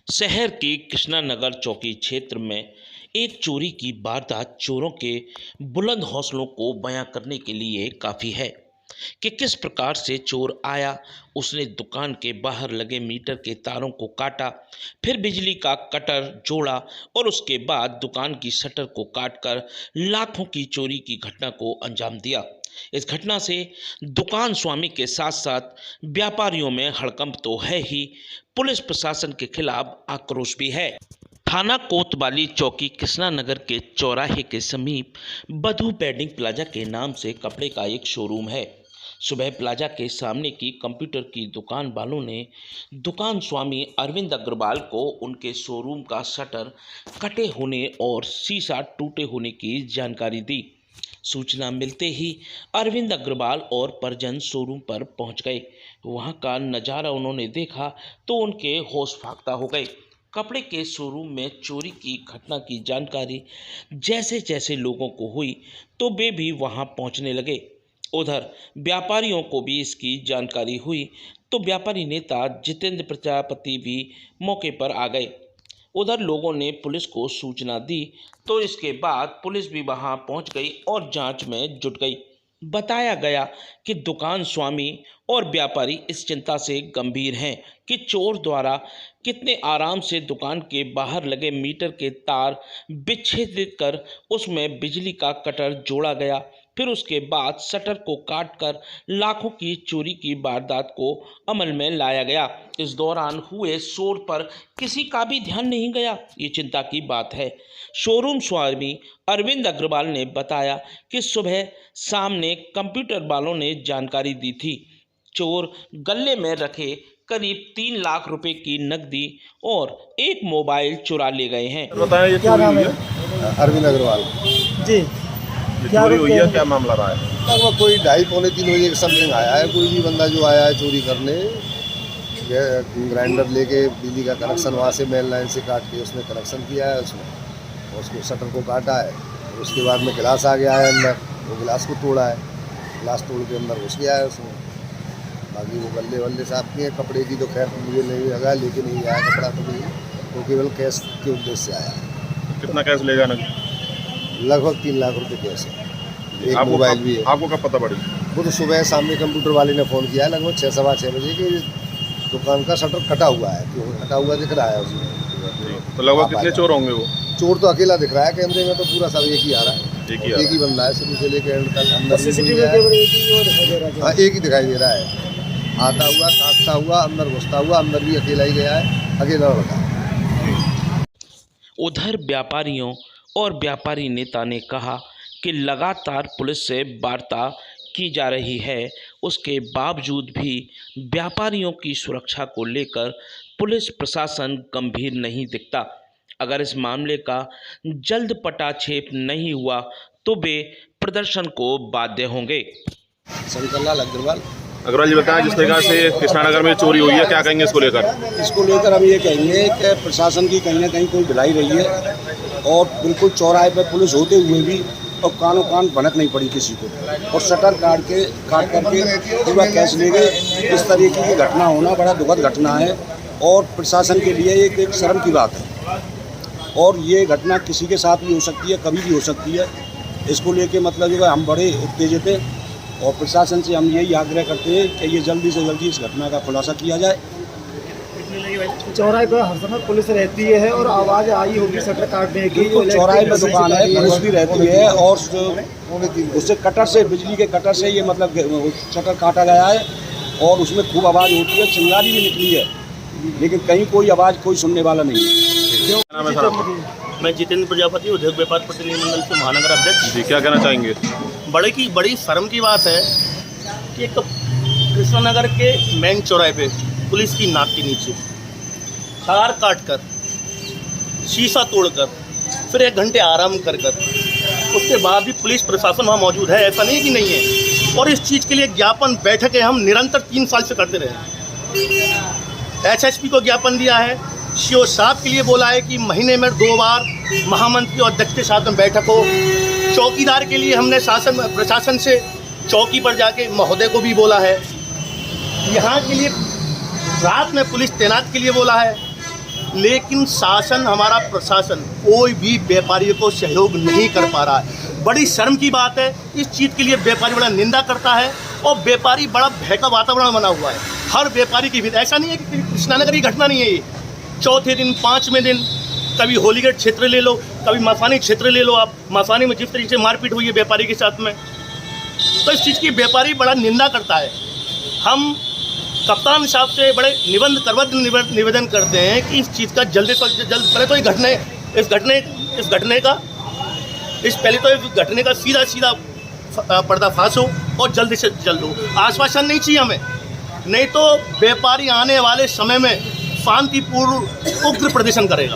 शहर के कृष्णा नगर चौकी क्षेत्र में एक चोरी की वारदात चोरों के बुलंद हौसलों को बयां करने के लिए काफ़ी है कि किस प्रकार से चोर आया। उसने दुकान के बाहर लगे मीटर के तारों को काटा, फिर बिजली का कटर जोड़ा और उसके बाद दुकान की शटर को काटकर लाखों की चोरी की घटना को अंजाम दिया। इस घटना से दुकान स्वामी के साथ साथ व्यापारियों में हड़कंप तो है ही, पुलिस प्रशासन के खिलाफ आक्रोश भी है। थाना कोतवाली चौकी कृष्णा नगर के चौराहे के समीप बधू वेडिंग प्लाजा के नाम से कपड़े का एक शोरूम है। सुबह प्लाजा के सामने की कंप्यूटर की दुकान वालों ने दुकान स्वामी अरविंद अग्रवाल को उनके शोरूम का शटर कटे होने और शीशा टूटे होने की जानकारी दी। सूचना मिलते ही अरविंद अग्रवाल और परिजन शोरूम पर पहुंच गए। वहां का नज़ारा उन्होंने देखा तो उनके होश फाख्ता हो गए। कपड़े के शोरूम में चोरी की घटना की जानकारी जैसे जैसे लोगों को हुई तो वे भी वहां पहुंचने लगे। उधर व्यापारियों को भी इसकी जानकारी हुई तो व्यापारी नेता जितेंद्र प्रजापति भी मौके पर आ गए। उधर लोगों ने पुलिस को सूचना दी तो इसके बाद पुलिस भी वहां पहुंच गई और जांच में जुट गई। बताया गया कि दुकान स्वामी और व्यापारी इस चिंता से गंभीर हैं कि चोर द्वारा कितने आराम से दुकान के बाहर लगे मीटर के तार विच्छेदित कर उसमें बिजली का कटर जोड़ा गया, फिर उसके बाद शटर को काटकर लाखों की चोरी की वारदात को अमल में लाया गया। इस दौरान हुए शोर पर किसी का भी ध्यान नहीं गया। ये चिंता की बात है। शोरूम स्वामी अरविंद अग्रवाल ने बताया कि सुबह सामने कंप्यूटर वालों ने जानकारी दी थी। चोर गले में रखे करीब 3 लाख रुपए की नकदी और एक मोबाइल चुरा ले गए हैं। बताया ये क्या चोरी नाम हुई है? है? अरविंद अग्रवाल ये जी। क्या चोरी हुई है, रुपए? क्या मामला रहा है? लगभग कोई 2:30-3 बजे समथिंग आया है। कोई भी बंदा जो आया है चोरी करने, ग्राइंडर लेके बिजली का कनेक्शन वहाँ से मेन लाइन से काट के उसने कनेक्शन किया है उसमें, और उसको शटर को काटा है। और उसके बाद में गिलास आ गया है अंदर, वो गिलास को तोड़ा है, गिलास तोड़ के अंदर घुस गया है उसमें। बाकी वो गले वल्ले साफ किए। कपड़े की तो खैर मुझे नहीं लगा, लेके नहीं आया कपड़ा तो नहीं, वो केवल कैश के उद्देश्य से आया है। कितना कैश ले जाना? लगभग 3 लाख रुपए कैश है, एक मोबाइल भी है। आपको कब पता पड़ी? वो तो सुबह सामने कंप्यूटर वाले ने फ़ोन किया है लगभग 6-6:15 बजे कि दुकान का शटर कटा हुआ है, क्यों कटा हुआ दिख रहा है उसमें। तो लगभग कितने चोर होंगे वो? चोर तो अकेला दिख रहा है, कैमरे में तो पूरा सब एक ही आ रहा है। एक ही बंदा है शुरू से लेकर एंड तक। अंदर हाँ, एक ही दिखाई दे रहा है, आता हुआ काटता हुआ अंदर घुसता हुआ। अंदर भी अकेला ही गया है, अकेला लड़का। उधर व्यापारियों और व्यापारी नेता ने कहा कि लगातार पुलिस से वार्ता की जा रही है, उसके बावजूद भी व्यापारियों की सुरक्षा को लेकर पुलिस प्रशासन गंभीर नहीं दिखता। अगर इस मामले का जल्द पटाक्षेप नहीं हुआ तो वे प्रदर्शन को बाध्य होंगे। शंकरलाल अग्रवाल। अग्रवाल जी बताएं, जिस तरीके से कृष्णा नगर में चोरी हुई है, क्या कहेंगे इसको लेकर? इसको लेकर हम ये कहेंगे कि प्रशासन की कहीं ना कहीं कोई ढिलाई रही है, और बिल्कुल चौराहे पर पुलिस होते हुए भी और कानों कान भनक नहीं पड़ी किसी को, और शटर काट करके पूरा कैश ले गए। इस तरीके की घटना होना बड़ा दुखद घटना है और प्रशासन के लिए एक शर्म की बात है। और ये घटना किसी के साथ भी हो सकती है, कभी भी हो सकती है। इसको लेके मतलब जो है हम बड़े उत्तेजित हैं और प्रशासन से हम यही आग्रह करते हैं कि ये जल्दी से जल्दी इस घटना का खुलासा किया जाए। चौराहे पर हर समय पुलिस रहती है और आवाज़ आई होगी शटर काटने की। बिल्कुल चौराहे पर दुकान है, पुलिस भी रहती है, और उससे कटर से, बिजली के कटर से ये मतलब शटर काटा गया है और उसमें खूब आवाज़ होती है, चिंगारी भी निकली है, लेकिन कहीं कोई आवाज़ कोई सुनने वाला नहीं है। नाम है सर आपका? मैं जितेंद्र प्रजापति, उद्योग व्यापार प्रतिनिधि मंडल से महानगर अध्यक्ष। जी, क्या कहना चाहेंगे? बड़ी शर्म की बात है कि एक कृष्णा नगर के मेन चौराहे पे पुलिस की नाक के नीचे तार काट कर, शीशा तोड़कर, फिर 1 घंटे आराम कर उसके बाद भी पुलिस प्रशासन वहाँ मौजूद है, ऐसा नहीं कि नहीं है। और इस चीज़ के लिए ज्ञापन बैठकें हम निरंतर 3 साल से करते रहे। एसएसपी को ज्ञापन दिया है, सीओ साहब के लिए बोला है कि महीने में 2 बार महामंत्री और अध्यक्ष के साथ में बैठक हो। चौकीदार के लिए हमने प्रशासन से चौकी पर जाके महोदय को भी बोला है। यहाँ के लिए रात में पुलिस तैनात के लिए बोला है। लेकिन शासन, हमारा प्रशासन कोई भी व्यापारियों को सहयोग नहीं कर पा रहा है। बड़ी शर्म की बात है, इस चीज़ के लिए व्यापारी बड़ा निंदा करता है और व्यापारी बड़ा भय का वातावरण बना हुआ है। हर व्यापारी की भी ऐसा नहीं है कि कृष्णानगर की घटना नहीं है ये, चौथे दिन, पाँचवें दिन, कभी होलीगेट क्षेत्र ले लो, कभी मासानी क्षेत्र ले लो आप, मासानी में जिस तरीके से मारपीट हुई है व्यापारी के साथ में, तो इस चीज़ की व्यापारी बड़ा निंदा करता है। हम कप्तान साहब से बड़े निवेदन करते हैं कि इस चीज़ का जल्द से जल्द पहले तो इस घटने का सीधा पर्दाफाश हो और जल्द से जल्द हो। आश्वासन नहीं चाहिए हमें, नहीं तो व्यापारी आने वाले समय में शांतिपूर्ण उग्र प्रदर्शन करेगा।